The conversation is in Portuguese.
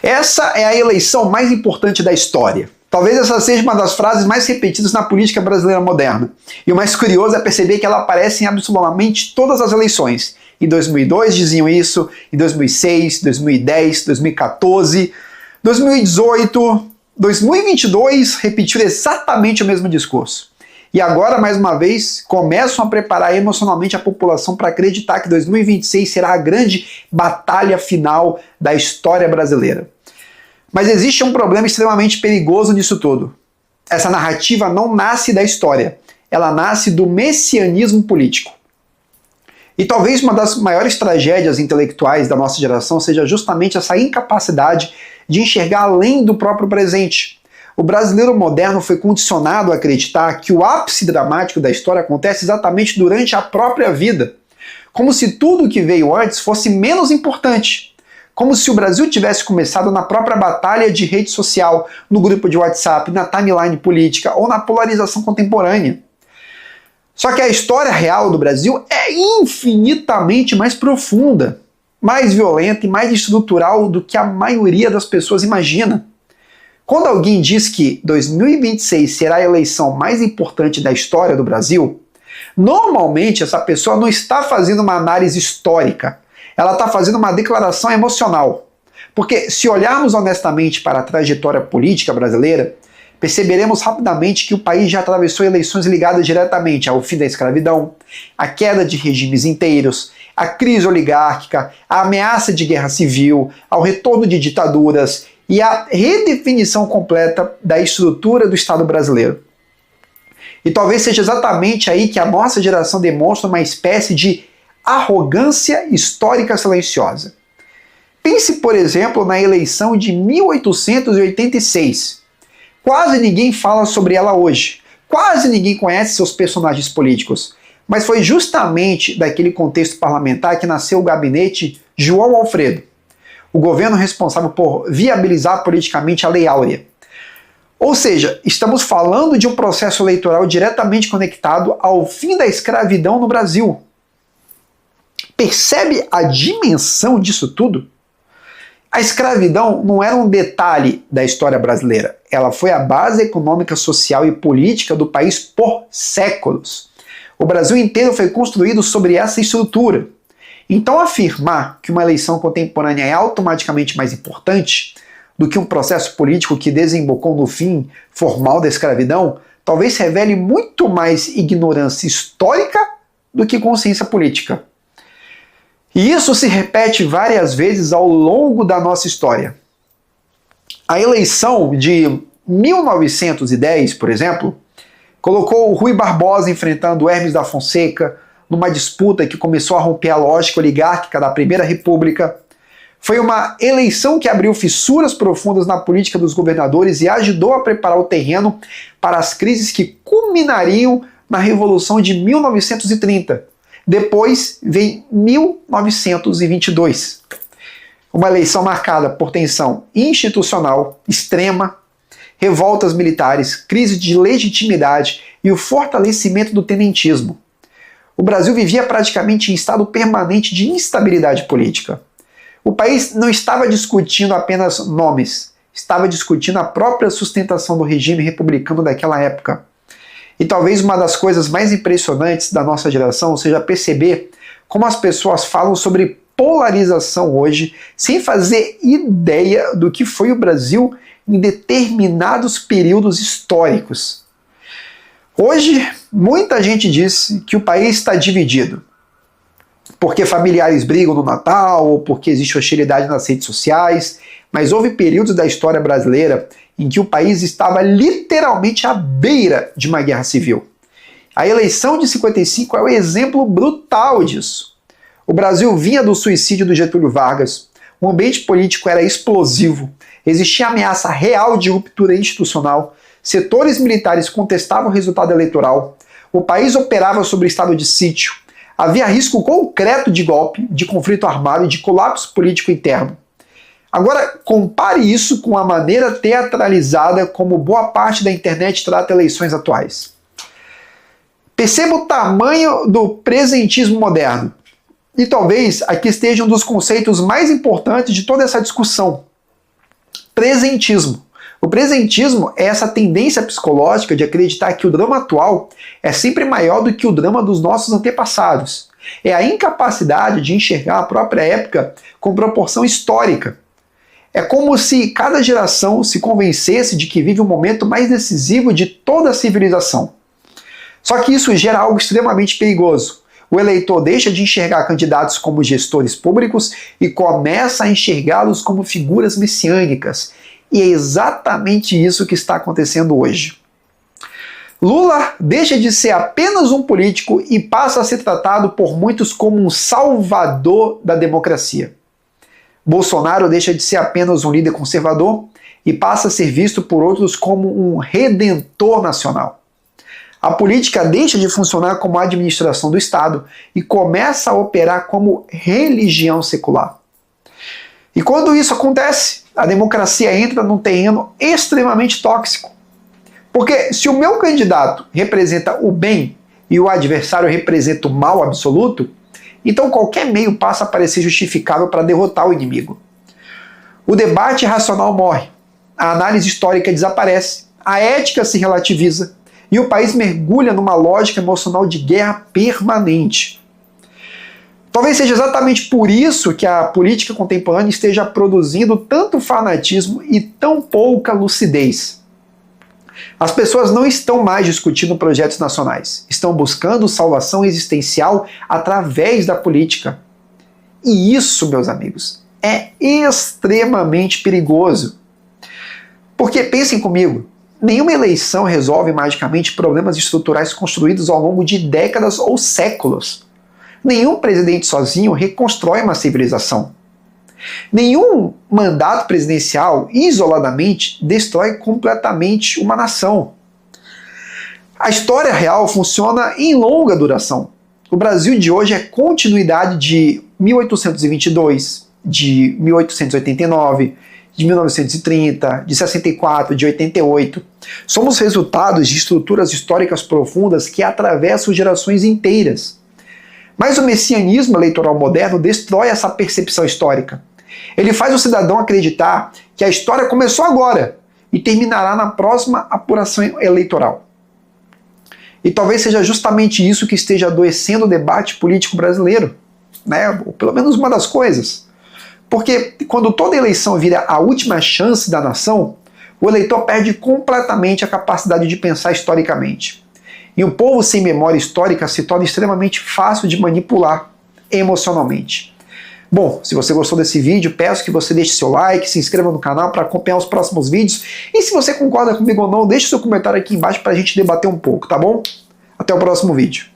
Essa é a eleição mais importante da história. Talvez essa seja uma das frases mais repetidas na política brasileira moderna. E o mais curioso é perceber que ela aparece em absolutamente todas as eleições. Em 2002 diziam isso, em 2006, 2010, 2014, 2018, 2022 repetiram exatamente o mesmo discurso. E agora, mais uma vez, começam a preparar emocionalmente a população para acreditar que 2026 será a grande batalha final da história brasileira. Mas existe um problema extremamente perigoso nisso tudo. Essa narrativa não nasce da história, ela nasce do messianismo político. E talvez uma das maiores tragédias intelectuais da nossa geração seja justamente essa incapacidade de enxergar além do próprio presente. O brasileiro moderno foi condicionado a acreditar que o ápice dramático da história acontece exatamente durante a própria vida, como se tudo que veio antes fosse menos importante. Como se o Brasil tivesse começado na própria batalha de rede social, no grupo de WhatsApp, na timeline política ou na polarização contemporânea. Só que a história real do Brasil é infinitamente mais profunda, mais violenta e mais estrutural do que a maioria das pessoas imagina. Quando alguém diz que 2026 será a eleição mais importante da história do Brasil, normalmente essa pessoa não está fazendo uma análise histórica, ela está fazendo uma declaração emocional. Porque se olharmos honestamente para a trajetória política brasileira, perceberemos rapidamente que o país já atravessou eleições ligadas diretamente ao fim da escravidão, à queda de regimes inteiros, à crise oligárquica, à ameaça de guerra civil, ao retorno de ditaduras e à redefinição completa da estrutura do Estado brasileiro. E talvez seja exatamente aí que a nossa geração demonstra uma espécie de arrogância histórica silenciosa. Pense, por exemplo, na eleição de 1886. Quase ninguém fala sobre ela hoje. Quase ninguém conhece seus personagens políticos. Mas foi justamente daquele contexto parlamentar que nasceu o gabinete João Alfredo, o governo responsável por viabilizar politicamente a Lei Áurea. Ou seja, estamos falando de um processo eleitoral diretamente conectado ao fim da escravidão no Brasil. Percebe a dimensão disso tudo? A escravidão não era um detalhe da história brasileira. Ela foi a base econômica, social e política do país por séculos. O Brasil inteiro foi construído sobre essa estrutura. Então afirmar que uma eleição contemporânea é automaticamente mais importante do que um processo político que desembocou no fim formal da escravidão, talvez revele muito mais ignorância histórica do que consciência política. E isso se repete várias vezes ao longo da nossa história. A eleição de 1910, por exemplo, colocou o Rui Barbosa enfrentando Hermes da Fonseca numa disputa que começou a romper a lógica oligárquica da Primeira República. Foi uma eleição que abriu fissuras profundas na política dos governadores e ajudou a preparar o terreno para as crises que culminariam na Revolução de 1930. Depois vem 1922. Uma eleição marcada por tensão institucional extrema, revoltas militares, crise de legitimidade e o fortalecimento do tenentismo. O Brasil vivia praticamente em estado permanente de instabilidade política. O país não estava discutindo apenas nomes, estava discutindo a própria sustentação do regime republicano daquela época. E talvez uma das coisas mais impressionantes da nossa geração seja perceber como as pessoas falam sobre polarização hoje sem fazer ideia do que foi o Brasil em determinados períodos históricos. Hoje, muita gente diz que o país está dividido, porque familiares brigam no Natal ou porque existe hostilidade nas redes sociais, mas houve períodos da história brasileira em que o país estava literalmente à beira de uma guerra civil. A eleição de 55 é um exemplo brutal disso. O Brasil vinha do suicídio do Getúlio Vargas, o ambiente político era explosivo, existia ameaça real de ruptura institucional, setores militares contestavam o resultado eleitoral, o país operava sob estado de sítio, havia risco concreto de golpe, de conflito armado e de colapso político interno. Agora, compare isso com a maneira teatralizada como boa parte da internet trata eleições atuais. Perceba o tamanho do presentismo moderno. E talvez aqui esteja um dos conceitos mais importantes de toda essa discussão. presentismo. O presentismo é essa tendência psicológica de acreditar que o drama atual é sempre maior do que o drama dos nossos antepassados. É a incapacidade de enxergar a própria época com proporção histórica. É como se cada geração se convencesse de que vive o momento mais decisivo de toda a civilização. Só que isso gera algo extremamente perigoso. O eleitor deixa de enxergar candidatos como gestores públicos e começa a enxergá-los como figuras messiânicas. E é exatamente isso que está acontecendo hoje. Lula deixa de ser apenas um político e passa a ser tratado por muitos como um salvador da democracia. Bolsonaro deixa de ser apenas um líder conservador e passa a ser visto por outros como um redentor nacional. A política deixa de funcionar como administração do Estado e começa a operar como religião secular. E quando isso acontece, a democracia entra num terreno extremamente tóxico. Porque se o meu candidato representa o bem e o adversário representa o mal absoluto, então qualquer meio passa a parecer justificável para derrotar o inimigo. O debate racional morre, a análise histórica desaparece, a ética se relativiza e o país mergulha numa lógica emocional de guerra permanente. Talvez seja exatamente por isso que a política contemporânea esteja produzindo tanto fanatismo e tão pouca lucidez. As pessoas não estão mais discutindo projetos nacionais, estão buscando salvação existencial através da política. E isso, meus amigos, é extremamente perigoso. Porque, pensem comigo, nenhuma eleição resolve magicamente problemas estruturais construídos ao longo de décadas ou séculos. Nenhum presidente sozinho reconstrói uma civilização. Nenhum mandato presidencial, isoladamente, destrói completamente uma nação. A história real funciona em longa duração. O Brasil de hoje é continuidade de 1822, de 1889, de 1930, de 64, de 88. Somos resultados de estruturas históricas profundas que atravessam gerações inteiras. Mas o messianismo eleitoral moderno destrói essa percepção histórica. Ele faz o cidadão acreditar que a história começou agora e terminará na próxima apuração eleitoral. E talvez seja justamente isso que esteja adoecendo o debate político brasileiro, né? Ou pelo menos uma das coisas. Porque quando toda eleição vira a última chance da nação, o eleitor perde completamente a capacidade de pensar historicamente. E um povo sem memória histórica se torna extremamente fácil de manipular emocionalmente. Bom, se você gostou desse vídeo, peço que você deixe seu like, se inscreva no canal para acompanhar os próximos vídeos. E se você concorda comigo ou não, deixe seu comentário aqui embaixo para a gente debater um pouco, tá bom? Até o próximo vídeo.